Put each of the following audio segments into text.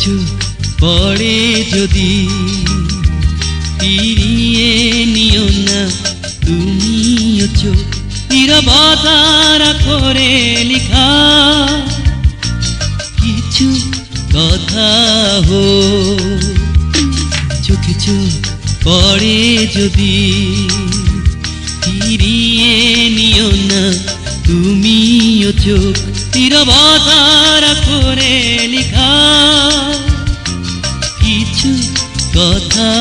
চোখ পড়ে যদি ফিরিয়ে নিও না তুমিও চোখ নীরবতার করে লিখা কিছু কথা হো চোখে চোখ পড়ে যদি ফিরিয়ে নিও না তুমিও চোখ নীরবতার করে লিখা কিছু কথা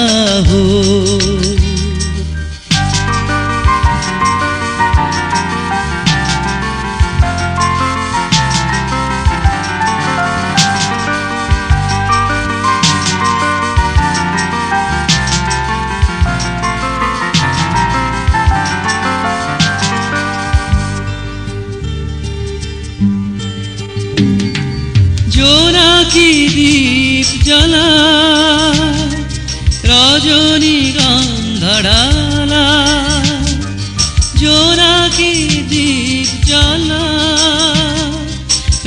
হো জোনাকি দীপ জ্বালা রজনীগন্ধা ডালা জোনাকি দীপ জ্বালা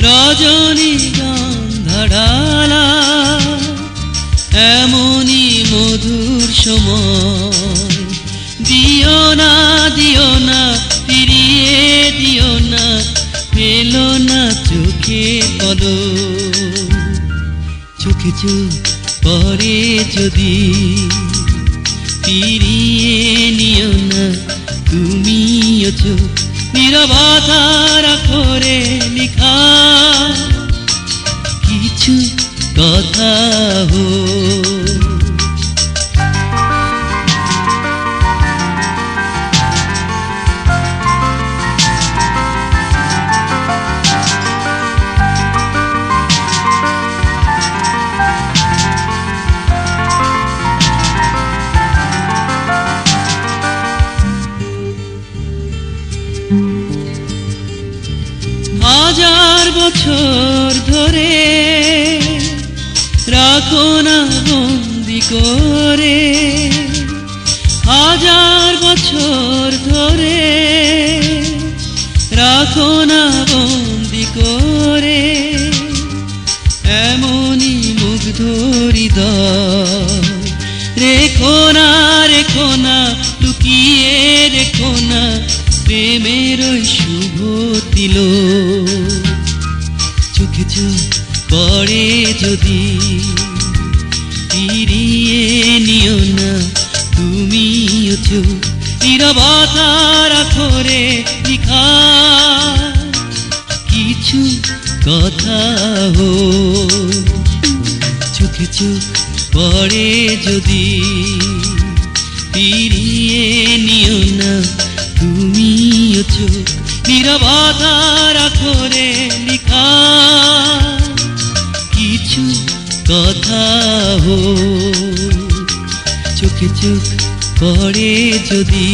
রজনীগন্ধা ডালা এমনই মধুর সময় দিও না ফিরিয়ে দিও না পেলো না চোখে পলো চোখে চোখ পরে যদি ফিরিয়ে নিও না তুমিও চোখ নীরবতার করে লিখা কিছু কথা হো হাজার বছর ধরে রাখো না বন্দি করে হাজার বছর ধরে রাখো না বন্দি করে এমনই মুগ্ধ হৃদয় রেখো না লুকিয়ে রেখো না প্রেমের শুভ দিল চোখে চোখ পড়ে যদি ফিরিয়ে নিও না তুমিও চোখ নীরবতার করে লিখা কিছু কথা হো চোখে চোখ পড়ে যদি ফিরিয়ে নিও না তুমিও চোখ নীরবতার করে লিখা কিছু কথা হো চোখে চোখ পড়ে যদি